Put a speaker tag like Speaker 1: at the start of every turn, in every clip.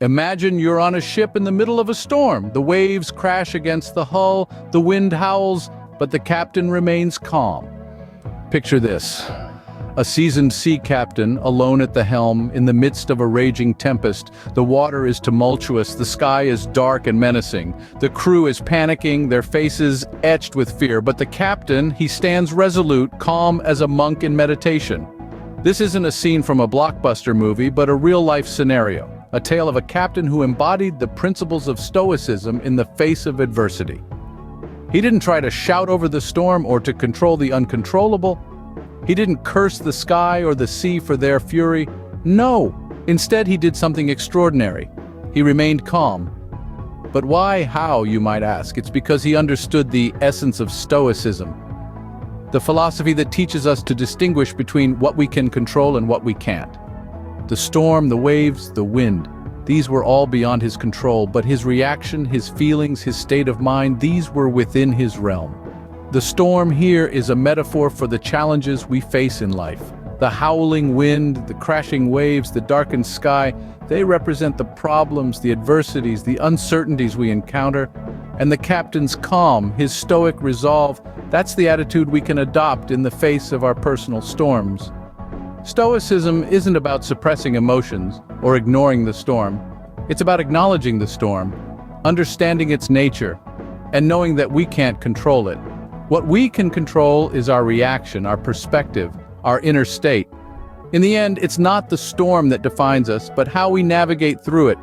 Speaker 1: Imagine you're on a ship in the middle of a storm. The waves crash against the hull, the wind howls, but the captain remains calm. Picture this. A seasoned sea captain, alone at the helm, in the midst of a raging tempest. The water is tumultuous, the sky is dark and menacing. The crew is panicking, their faces etched with fear. But the captain, he stands resolute, calm as a monk in meditation. This isn't a scene from a blockbuster movie, but a real-life scenario. A tale of a captain who embodied the principles of Stoicism in the face of adversity. He didn't try to shout over the storm or to control the uncontrollable. He didn't curse the sky or the sea for their fury. No, instead he did something extraordinary. He remained calm. But why, how, you might ask? It's because he understood the essence of Stoicism, the philosophy that teaches us to distinguish between what we can control and what we can't. The storm, the waves, the wind, these were all beyond his control, but his reaction, his feelings, his state of mind, these were within his realm. The storm here is a metaphor for the challenges we face in life. The howling wind, the crashing waves, the darkened sky, they represent the problems, the adversities, the uncertainties we encounter. And the captain's calm, his stoic resolve, that's the attitude we can adopt in the face of our personal storms. Stoicism isn't about suppressing emotions or ignoring the storm. It's about acknowledging the storm, understanding its nature, and knowing that we can't control it. What we can control is our reaction, our perspective, our inner state. In the end, it's not the storm that defines us, but how we navigate through it.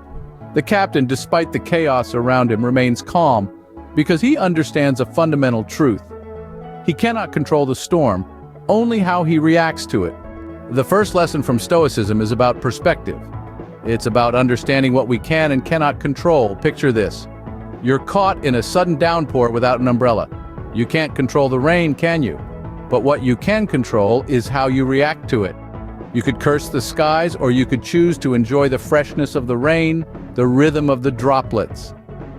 Speaker 1: The captain, despite the chaos around him, remains calm because he understands a fundamental truth. He cannot control the storm, only how he reacts to it. The first lesson from Stoicism is about perspective. It's about understanding what we can and cannot control. Picture this. You're caught in a sudden downpour without an umbrella. You can't control the rain, can you? But what you can control is how you react to it. You could curse the skies, or you could choose to enjoy the freshness of the rain, the rhythm of the droplets.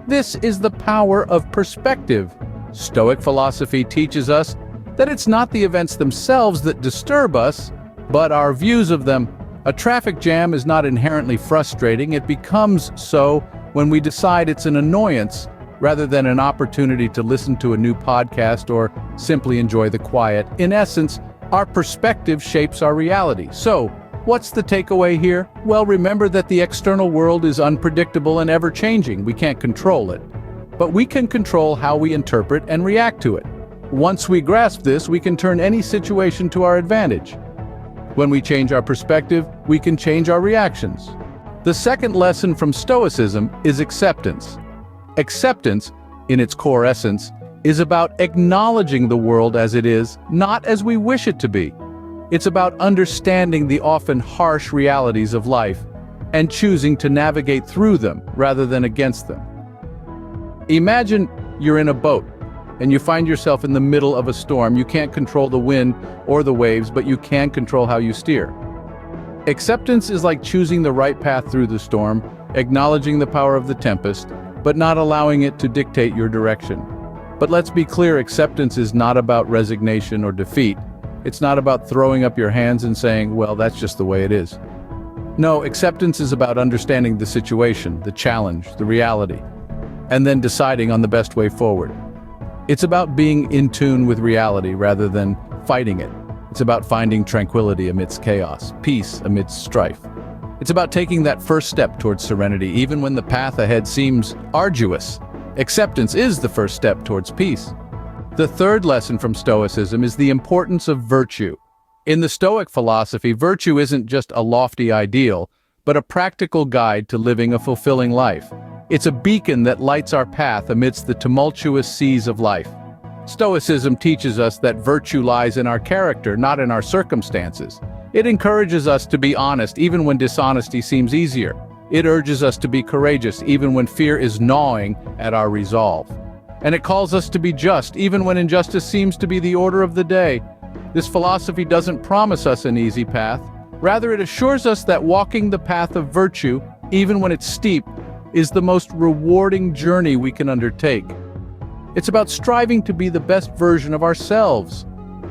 Speaker 1: This is the power of perspective. Stoic philosophy teaches us that it's not the events themselves that disturb us, but our views of them. A traffic jam is not inherently frustrating. It becomes so when we decide it's an annoyance rather than an opportunity to listen to a new podcast or simply enjoy the quiet. In essence, our perspective shapes our reality. So, what's the takeaway here? Well, remember that the external world is unpredictable and ever-changing. We can't control it. But we can control how we interpret and react to it. Once we grasp this, we can turn any situation to our advantage. When we change our perspective, we can change our reactions. The second lesson from Stoicism is acceptance. Acceptance, in its core essence, is about acknowledging the world as it is, not as we wish it to be. It's about understanding the often harsh realities of life and choosing to navigate through them rather than against them. Imagine you're in a boat and you find yourself in the middle of a storm. You can't control the wind or the waves, but you can control how you steer. Acceptance is like choosing the right path through the storm, acknowledging the power of the tempest, but not allowing it to dictate your direction. But let's be clear, acceptance is not about resignation or defeat. It's not about throwing up your hands and saying, well, that's just the way it is. No, acceptance is about understanding the situation, the challenge, the reality, and then deciding on the best way forward. It's about being in tune with reality rather than fighting it. It's about finding tranquility amidst chaos, peace amidst strife. It's about taking that first step towards serenity, even when the path ahead seems arduous. Acceptance is the first step towards peace. The third lesson from Stoicism is the importance of virtue. In the Stoic philosophy, virtue isn't just a lofty ideal, but a practical guide to living a fulfilling life. It's a beacon that lights our path amidst the tumultuous seas of life. Stoicism teaches us that virtue lies in our character, not in our circumstances. It encourages us to be honest even when dishonesty seems easier. It urges us to be courageous even when fear is gnawing at our resolve. And it calls us to be just even when injustice seems to be the order of the day. This philosophy doesn't promise us an easy path. Rather, it assures us that walking the path of virtue, even when it's steep, is the most rewarding journey we can undertake. It's about striving to be the best version of ourselves,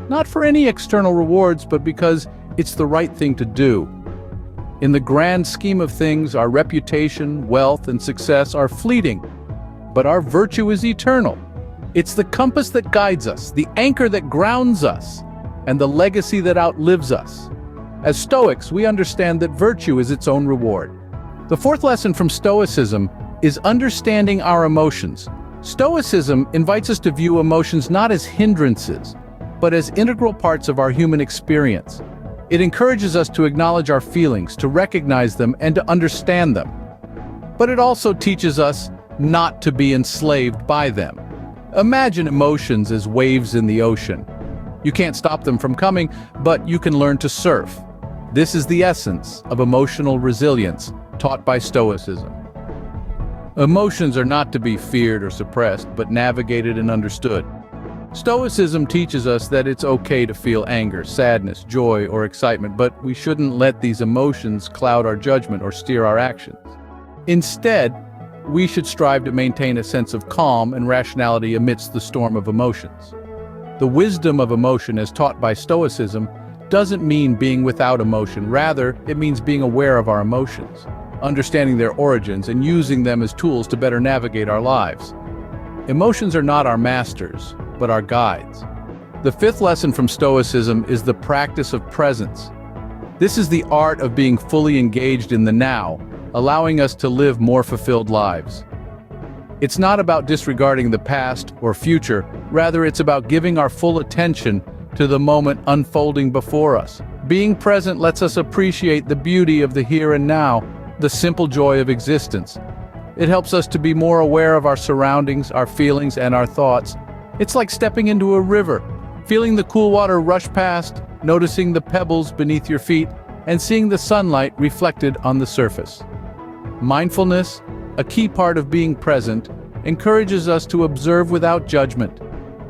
Speaker 1: not for any external rewards, but because it's the right thing to do. In the grand scheme of things, our reputation, wealth, and success are fleeting, but our virtue is eternal. It's the compass that guides us, the anchor that grounds us, and the legacy that outlives us. As Stoics, we understand that virtue is its own reward. The fourth lesson from Stoicism is understanding our emotions. Stoicism invites us to view emotions not as hindrances, but as integral parts of our human experience. It encourages us to acknowledge our feelings, to recognize them, and to understand them. But it also teaches us not to be enslaved by them. Imagine emotions as waves in the ocean. You can't stop them from coming, but you can learn to surf. This is the essence of emotional resilience taught by Stoicism. Emotions are not to be feared or suppressed, but navigated and understood. Stoicism teaches us that it's okay to feel anger, sadness, joy, or excitement, but we shouldn't let these emotions cloud our judgment or steer our actions. Instead, we should strive to maintain a sense of calm and rationality amidst the storm of emotions. The wisdom of emotion, as taught by Stoicism, doesn't mean being without emotion. Rather, it means being aware of our emotions, understanding their origins, and using them as tools to better navigate our lives. Emotions are not our masters, but our guides. The fifth lesson from Stoicism is the practice of presence. This is the art of being fully engaged in the now, allowing us to live more fulfilled lives. It's not about disregarding the past or future, rather it's about giving our full attention to the moment unfolding before us. Being present lets us appreciate the beauty of the here and now, the simple joy of existence. It helps us to be more aware of our surroundings, our feelings, and our thoughts. It's like stepping into a river, feeling the cool water rush past, noticing the pebbles beneath your feet, and seeing the sunlight reflected on the surface. Mindfulness, a key part of being present, encourages us to observe without judgment.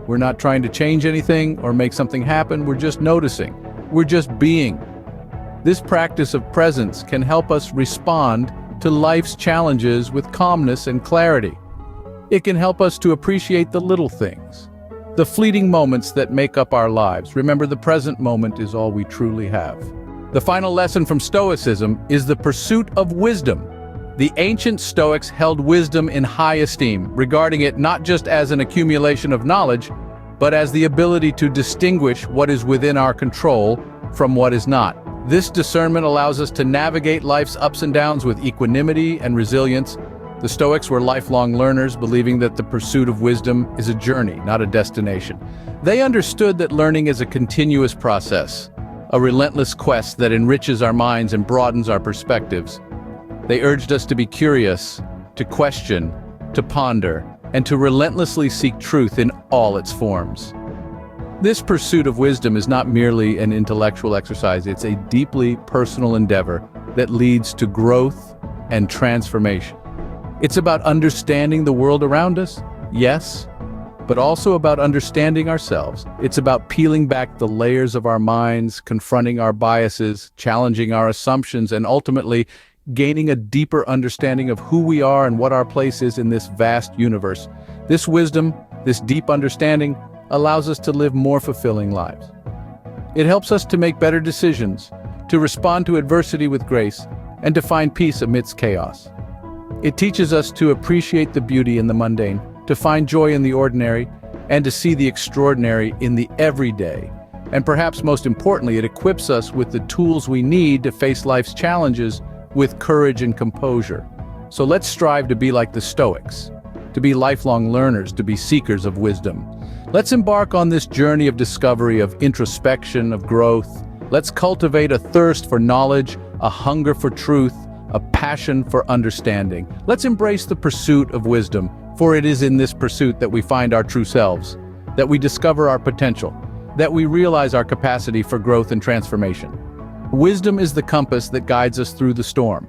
Speaker 1: We're not trying to change anything or make something happen, we're just noticing. We're just being. This practice of presence can help us respond to life's challenges with calmness and clarity. It can help us to appreciate the little things, the fleeting moments that make up our lives. Remember, the present moment is all we truly have. The final lesson from Stoicism is the pursuit of wisdom. The ancient Stoics held wisdom in high esteem, regarding it not just as an accumulation of knowledge, but as the ability to distinguish what is within our control from what is not. This discernment allows us to navigate life's ups and downs with equanimity and resilience. The Stoics were lifelong learners, believing that the pursuit of wisdom is a journey, not a destination. They understood that learning is a continuous process, a relentless quest that enriches our minds and broadens our perspectives. They urged us to be curious, to question, to ponder, and to relentlessly seek truth in all its forms. This pursuit of wisdom is not merely an intellectual exercise, it's a deeply personal endeavor that leads to growth and transformation. It's about understanding the world around us, yes, but also about understanding ourselves. It's about peeling back the layers of our minds, confronting our biases, challenging our assumptions, and ultimately gaining a deeper understanding of who we are and what our place is in this vast universe. This wisdom, this deep understanding, allows us to live more fulfilling lives. It helps us to make better decisions, to respond to adversity with grace, and to find peace amidst chaos. It teaches us to appreciate the beauty in the mundane, to find joy in the ordinary, and to see the extraordinary in the everyday. And perhaps most importantly, it equips us with the tools we need to face life's challenges with courage and composure. So let's strive to be like the Stoics, to be lifelong learners, to be seekers of wisdom. Let's embark on this journey of discovery, of introspection, of growth. Let's cultivate a thirst for knowledge, a hunger for truth, a passion for understanding. Let's embrace the pursuit of wisdom, for it is in this pursuit that we find our true selves, that we discover our potential, that we realize our capacity for growth and transformation. Wisdom is the compass that guides us through the storm.